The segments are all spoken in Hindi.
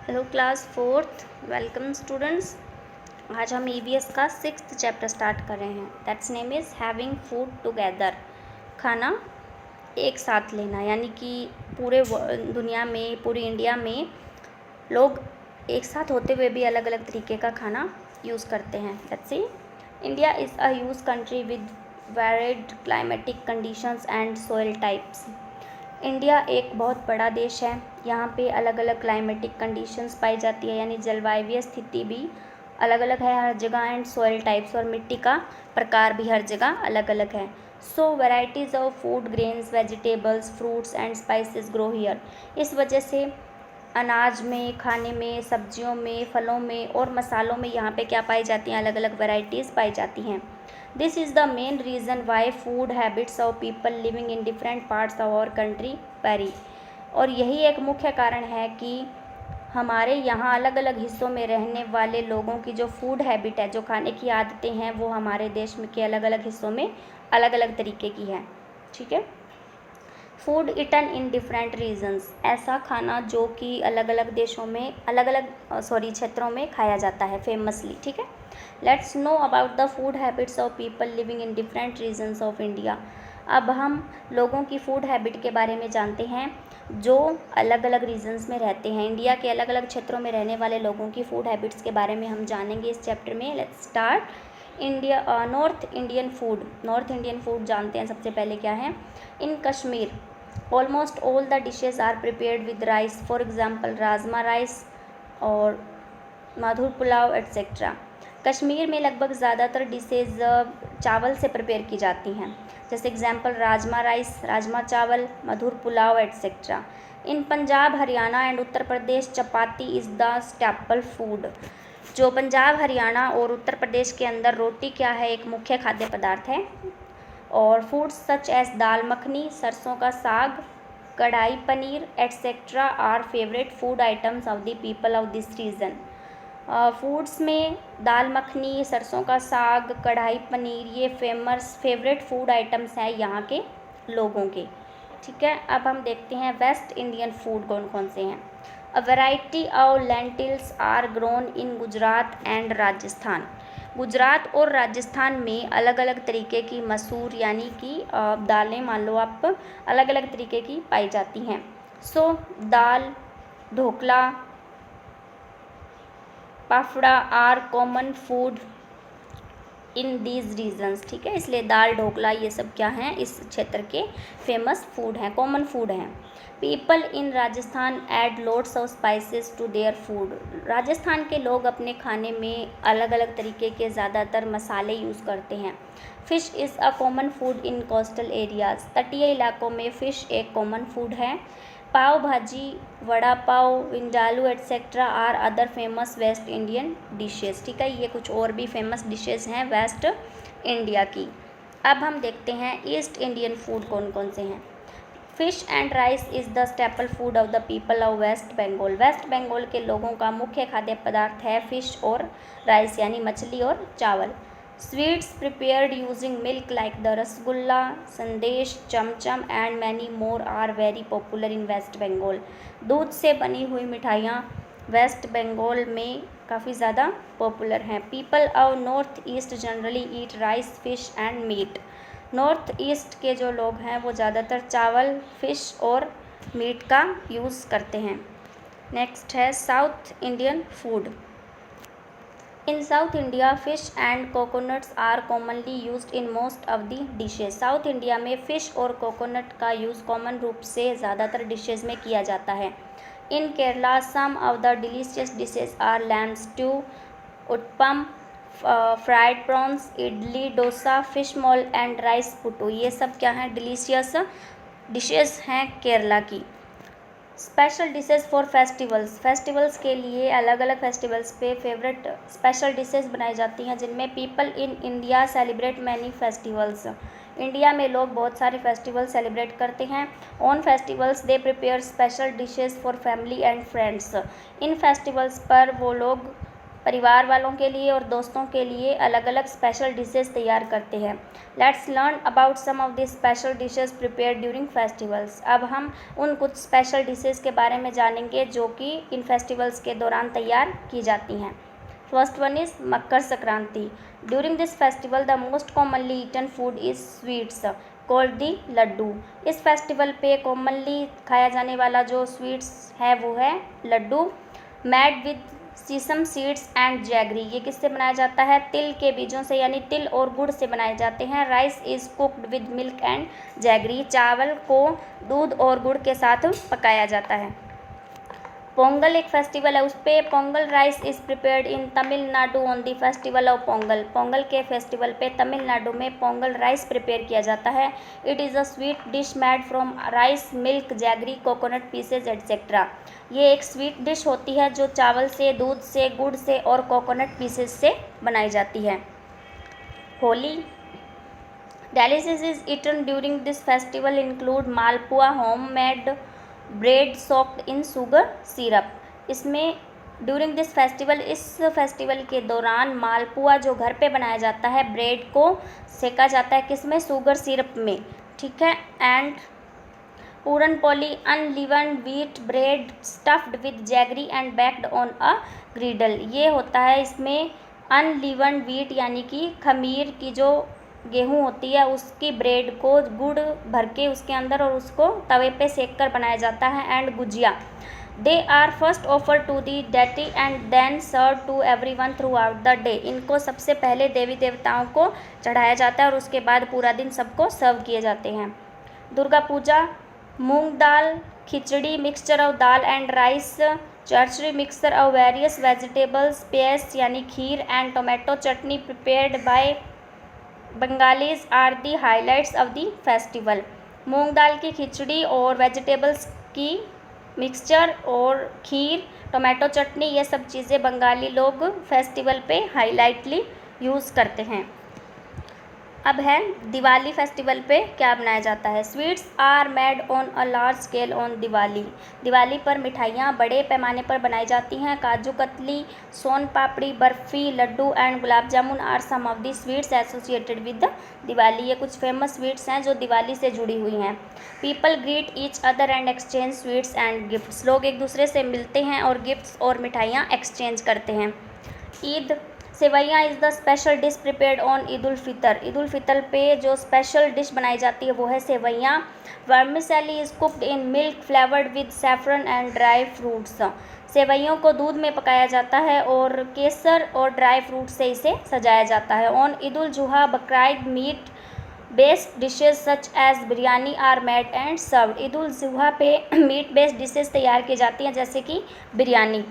Hello class fourth, welcome students. आज हम ईवीएस का 6th चैप्टर स्टार्ट कर रहे हैं। That's name is having food together. खाना एक साथ लेना, यानी कि पूरे दुनिया में, पूरी इंडिया में लोग एक साथ होते हुए भी अलग अलग तरीके का खाना यूज़ करते हैं। Let's see. India is a huge country with varied climatic conditions and soil types. India एक बहुत बड़ा देश है। यहाँ पे अलग अलग क्लाइमेटिक कंडीशंस पाई जाती है, यानी जलवायु स्थिति भी अलग अलग है हर जगह, एंड सॉइल टाइप्स और मिट्टी का प्रकार भी हर जगह अलग अलग है। So varieties of food, grains, vegetables, fruits and spices grow here. इस वजह से अनाज में, खाने में, सब्जियों में, फलों में और मसालों में यहाँ पे क्या पाई जाती हैं, अलग अलग वैरायटीज़ पाई जाती हैं। This is the main reason why food habits of people living in different parts of our country vary. और यही एक मुख्य कारण है कि हमारे यहाँ अलग अलग हिस्सों में रहने वाले लोगों की जो फूड हैबिट है, जो खाने की आदतें हैं, वो हमारे देश में के अलग अलग हिस्सों में अलग अलग तरीके की है। ठीक है। Food eaten in different regions, ऐसा खाना जो कि अलग अलग देशों में, अलग अलग क्षेत्रों में खाया जाता है फेमसली। ठीक है। Let's know about the food habits of people living in different regions of India. अब हम लोगों की फूड हैबिट के बारे में जानते हैं जो अलग अलग रीजन्स में रहते हैं। इंडिया के अलग अलग क्षेत्रों में रहने वाले लोगों की फूड हैबिट्स के बारे में हम जानेंगे इस चैप्टर में। Let's start. North Indian food. North Indian food जानते हैं सबसे पहले क्या है। In Kashmir almost all the dishes are prepared with rice, for example rajma rice और मधुर पुलाव एट्सेट्रा। कश्मीर में लगभग ज़्यादातर डिशेज चावल से प्रिपेयर की जाती हैं, जैसे example rajma rice, rajma chawal, madhur pulao etcetera. In Punjab, Haryana and Uttar Pradesh chapati is the staple food. जो पंजाब, हरियाणा और उत्तर प्रदेश के अंदर रोटी क्या है, एक मुख्य खाद्य पदार्थ है। और foods such as dal makhani, sarson ka saag, kadai paneer etcetera are favourite food items of the people of this region. Foods में दाल मखनी, सरसों का साग, कढ़ाई पनीर, ये फेवरेट फूड आइटम्स हैं यहाँ के लोगों के। ठीक है। अब हम देखते हैं वेस्ट इंडियन फूड कौन कौन से हैं। A variety of lentils are grown in Gujarat and Rajasthan. Gujarat और राजस्थान में अलग अलग तरीके की मसूर, यानी कि दालें मान लो आप, अलग अलग तरीके की पाई जाती हैं। So dal, dhokla, fafda are common food in these regions. ठीक है। इसलिए दाल, ढोकला, ये सब क्या हैं, इस क्षेत्र के फेमस फूड हैं, कॉमन फूड हैं। People in Rajasthan add loads of spices to their food. Rajasthan के लोग अपने खाने में अलग अलग तरीके के ज़्यादातर मसाले यूज़ करते हैं। Fish is a common food in coastal areas. तटीय इलाकों में फ़िश एक कॉमन फूड है। Pav bhaji, vada pav, vindaloo etcetera are other famous west Indian dishes. ठीक है। ये कुछ और भी फेमस डिशेज़ हैं वेस्ट इंडिया की। अब हम देखते हैं ईस्ट इंडियन फूड कौन कौन से हैं। Fish and rice is the staple food of the people of West Bengal. West Bengal के लोगों का मुख्य खाद्य पदार्थ है फिश और राइस, यानी मछली और चावल। Sweets prepared using milk like the rasgulla, sandesh, chamcham and many more are very popular in West Bengal. दूध से बनी हुई मिठाइयाँ वेस्ट बंगाल में काफ़ी ज़्यादा पॉपुलर हैं। People of north east generally eat rice, fish and meat. North east के जो लोग हैं वो ज़्यादातर चावल, फिश और मीट का यूज़ करते हैं। नेक्स्ट है South Indian food. In South India fish and coconuts are commonly used in most of the dishes. South India में फ़िश और कोकोनट का यूज़ कॉमन रूप से ज़्यादातर डिशेज़ में किया जाता है। In Kerala some of the delicious dishes are lamb stew, uttapam, fried prawns, idli dosa, fish molee and rice puttu. ये सब क्या हैं, डिलीशियस डिशेज़ हैं केरला की। Special dishes for festivals. Festivals के लिए अलग अलग फेस्टिवल्स पे फेवरेट स्पेशल डिशेज़ बनाई जाती हैं, जिनमें people in India celebrate many festivals. India में लोग बहुत सारे फेस्टिवल सेलिब्रेट करते हैं। On festivals they prepare special dishes for family and friends. In festivals पर वो लोग परिवार वालों के लिए और दोस्तों के लिए अलग अलग स्पेशल डिशेस तैयार करते हैं। Let's learn about some of the special dishes prepare during festivals. अब हम उन कुछ स्पेशल डिशेस के बारे में जानेंगे जो कि इन फेस्टिवल्स के दौरान तैयार की जाती हैं। First one is Makar Sankranti. During this festival the most commonly eaten food is sweets called the laddoo. इस फेस्टिवल पे कॉमनली खाया जाने वाला जो स्वीट्स है वो है laddoo, made with sesame seeds and jaggery. ये किससे बनाया जाता है? तिल के बीजों से, यानी तिल और गुड़ से बनाए जाते हैं। Rice is cooked with milk and jaggery. चावल को दूध और गुड़ के साथ पकाया जाता है। पोंगल एक फेस्टिवल है, उस पर Pongal rice is prepared in Tamil Nadu on the festival of Pongal. Pongal के फेस्टिवल पे तमिलनाडु में पोंगल राइस प्रिपेयर किया जाता है। It is a sweet dish made from rice, milk, jaggery, coconut pieces etcetera. ये एक स्वीट डिश होती है जो चावल से, दूध से, गुड़ से और कोकोनट पीसेज से बनाई जाती है। Holi delicacies is eaten during this festival include malpua, home made bread soaked in sugar syrup. इसमें ड्यूरिंग दिस फेस्टिवल, इस फेस्टिवल के दौरान मालपुआ जो घर पे बनाया जाता है, ब्रेड को सेका जाता है किसमें? शुगर सिरप में, ठीक है। And puran poli unleavened wheat bread stuffed with jaggery and baked on a griddle. ये होता है इसमें अनलिवन्ड व्हीट यानी कि खमीर की जो गेहूँ होती है उसकी ब्रेड को गुड़ भर के उसके अंदर और उसको तवे पे सेक कर बनाया जाता है। And gujiya, they are first offer to the deity and then serve to everyone throughout the day. इनको सबसे पहले देवी देवताओं को चढ़ाया जाता है और उसके बाद पूरा दिन सबको सर्व किए जाते हैं। Durga Puja, moong dal khichdi, mixture of dal and rice, charchari mixture of various vegetables, payesh यानी kheer and tomato chutney prepared by Bengalis are the highlights of the festival. मूंग दाल की खिचड़ी और वेजिटेबल्स की मिक्सचर और खीर, टोमेटो चटनी, ये सब चीज़ें बंगाली लोग फेस्टिवल पे हाईलाइटली यूज़ करते हैं। अब है दिवाली फेस्टिवल पे क्या बनाया जाता है। Sweets are made on a large scale on Diwali. Diwali पर मिठाइयाँ बड़े पैमाने पर बनाई जाती हैं। Kaju katli, son papdi, barfi, laddu and gulab jamun are some of the sweets associated with Diwali. ये कुछ फेमस स्वीट्स हैं जो दिवाली से जुड़ी हुई हैं। People greet each other and exchange sweets and gifts. लोग एक दूसरे से मिलते हैं और गिफ्ट्स और मिठाइयाँ एक्सचेंज करते हैं। Eid sewaiyan is the special dish prepared on Eid ul Fitr. Eid ul Fitr पे जो स्पेशल डिश बनाई जाती है वो है sewaiyan. Vermicelli is cooked in milk flavoured with saffron and dry fruits. सेवैयों को दूध में पकाया जाता है और केसर और ड्राई फ्रूट से इसे सजाया जाता है। On Eid ul Zuha Bakrid meat based dishes such as biryani are made and served. Eid ul Zuha पे मीट बेस्ड डिशेज तैयार की जाती हैं जैसे कि biryani.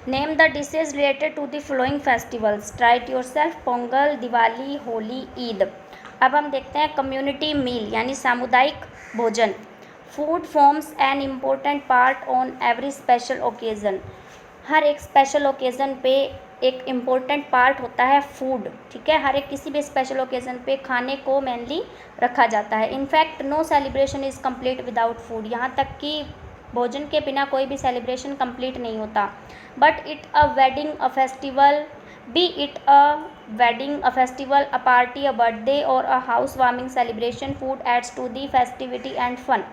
Name the dishes related to the following festivals. Try it yourself. Pongal, Diwali, Holi, Eid. अब हम देखते हैं कम्युनिटी मील यानी सामुदायिक भोजन। Food forms an important part on every special occasion. हर एक स्पेशल ओकेज़न पे एक इम्पोर्टेंट पार्ट होता है फूड, ठीक है। हर एक किसी भी स्पेशल ओकेज़न पे खाने को मेनली रखा जाता है। In fact no celebration is complete without food. यहाँ तक कि भोजन के बिना कोई भी सेलिब्रेशन कंप्लीट नहीं होता। But it a wedding, a festival, be it a wedding, a festival, a party, a birthday और a house warming celebration, food adds to the festivity and fun.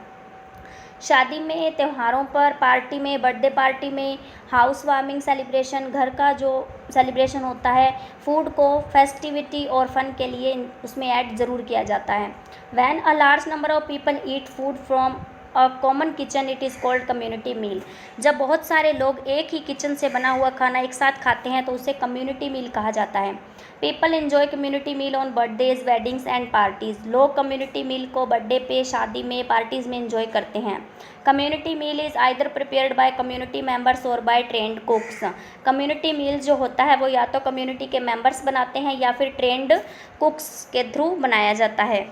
शादी में, त्योहारों पर, पार्टी में, बर्थडे पार्टी में, हाउस वार्मिंग सेलिब्रेशन, घर का जो सेलिब्रेशन होता है, फूड को फेस्टिविटी और फन के लिए उसमें ऐड ज़रूर किया जाता है। When a large number of people eat food from a common kitchen it is called community meal. जब बहुत सारे लोग एक ही किचन से बना हुआ खाना एक साथ खाते हैं तो उसे कम्युनिटी मील कहा जाता है। People enjoy community meal on birthdays, weddings and parties. लोग कम्युनिटी मील को बर्थडे पे, शादी में, पार्टीज़ में एंजॉय करते हैं। Community meal is either prepared by community members or by trained cooks. Community meal जो होता है वो या तो कम्युनिटी के मेंबर्स बनाते हैं या फिर ट्रेंड कुक्स के थ्रू बनाया जाता है।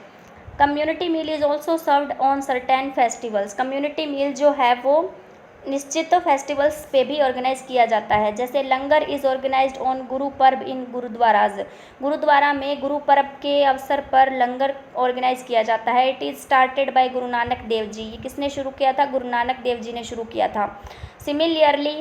Community meal is also served on certain festivals. Community meal जो है वो निश्चित फेस्टिवल्स पे भी ऑर्गेनाइज किया जाता है। जैसे लंगर is organised on Guru Parv इन गुरुद्वाराज। गुरुद्वारा में गुरु पर्व के अवसर पर लंगर ऑर्गेनाइज किया जाता है। It is started by Guru Nanak Dev ji. ये किसने शुरू किया था? गुरु नानक देव जी ने शुरू किया था। Similarly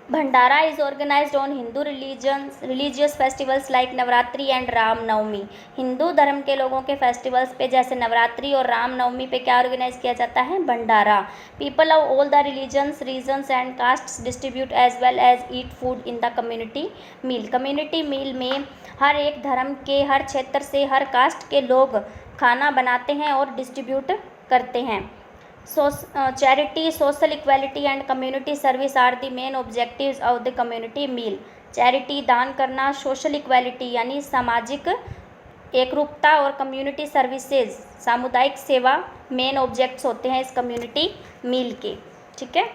bhandara is organized on Hindu religious festivals like Navratri and Ram Navami. Hindu धर्म के लोगों के फेस्टिवल्स पे जैसे नवरात्रि और राम नवमी पे क्या ऑर्गेनाइज किया जाता है? Bhandara. People of all the religions regions and castes distribute as well as eat food in the community meal. Community meal में हर एक धर्म के, हर क्षेत्र से, हर कास्ट के लोग खाना बनाते हैं और डिस्ट्रीब्यूट करते हैं। Charity, social equality and community service are the main objectives of the community meal. Charity, दान करना, सोशल इक्वालिटी यानी सामाजिक एकरूपता और कम्युनिटी सर्विसेज, सामुदायिक सेवा मेन ऑब्जेक्ट्स होते हैं इस कम्युनिटी मील के। ठीक है।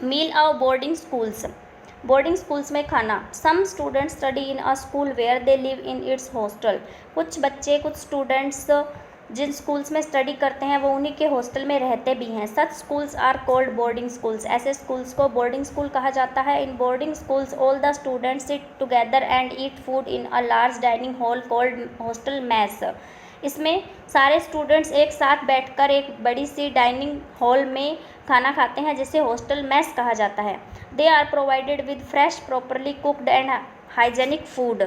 Meal of boarding schools. Boarding schools में खाना। Some students study in a school where they live in its hostel. कुछ बच्चे, कुछ स्टूडेंट्स जिन स्कूल्स में स्टडी करते हैं वो उन्हीं के हॉस्टल में रहते भी हैं। Such schools are called boarding schools. ऐसे स्कूल्स को बोर्डिंग स्कूल कहा जाता है। In boarding schools all the students sit together and eat food in a large dining hall called hostel mess. इसमें सारे स्टूडेंट्स एक साथ बैठकर एक बड़ी सी डाइनिंग हॉल में खाना खाते हैं जिसे हॉस्टल मैस कहा जाता है। They are provided with fresh, properly cooked and hygienic food.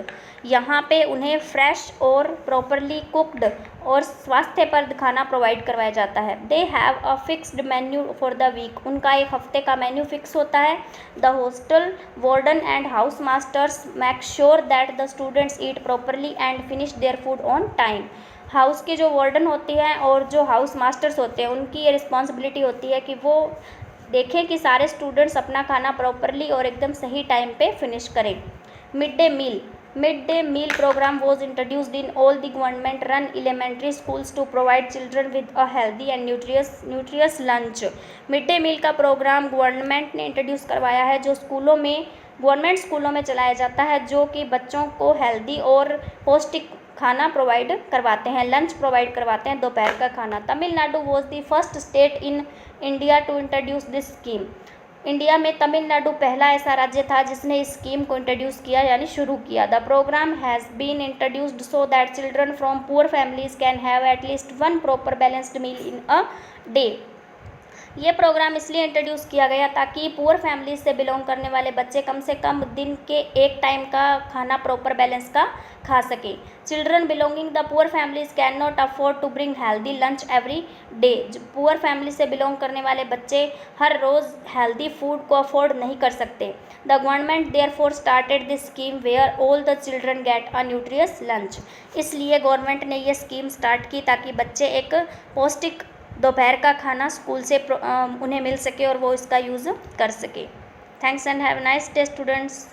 यहाँ पे उन्हें फ्रेश और प्रॉपरली कुक्ड और स्वास्थ्यप्रद खाना प्रोवाइड करवाया जाता है। They have a fixed menu for the week. उनका एक हफ्ते का मेन्यू फिक्स होता है। The hostel warden and house masters make sure that the students eat properly and finish their food on time. House की जो वार्डन होती है और जो हाउस मास्टर्स होते हैं उनकी ये रिस्पॉन्सिबिलिटी होती है कि वो देखें कि सारे स्टूडेंट्स अपना खाना प्रॉपरली और एकदम सही टाइम पे फिनिश करें। Mid day meal. Mid day meal programme was introduced in all the government run elementary schools to provide children with a healthy and nutritious lunch. Mid day meal का प्रोग्राम गवर्नमेंट ने इंट्रोड्यूस करवाया है जो स्कूलों में, गवर्नमेंट स्कूलों में चलाया जाता है, जो कि बच्चों को हेल्दी और पौष्टिक खाना प्रोवाइड करवाते हैं, लंच प्रोवाइड करवाते हैं, दोपहर का खाना। Tamil Nadu was the first state in India to introduce this scheme. India में तमिलनाडु पहला ऐसा राज्य था जिसने इस स्कीम को इंट्रोड्यूस किया यानी शुरू किया। The programme has been introduced so that children from poor families can have at least one proper balanced meal in a day. ये प्रोग्राम इसलिए इंट्रोड्यूस किया गया ताकि पुअर फैमिली से बिलोंग करने वाले बच्चे कम से कम दिन के एक टाइम का खाना प्रॉपर बैलेंस का खा सके। Children belonging the poor families can not afford to bring healthy lunch every day. Poor family से बिलोंग करने वाले बच्चे हर रोज़ हेल्दी फूड को अफोर्ड नहीं कर सकते। The government therefore started this scheme where all the children get a nutritious lunch. इसलिए गवर्नमेंट ने ये स्कीम स्टार्ट की ताकि बच्चे एक पौष्टिक दोपहर का खाना स्कूल से उन्हें मिल सके और वो इसका यूज़ कर सके। Thanks and have a nice day students.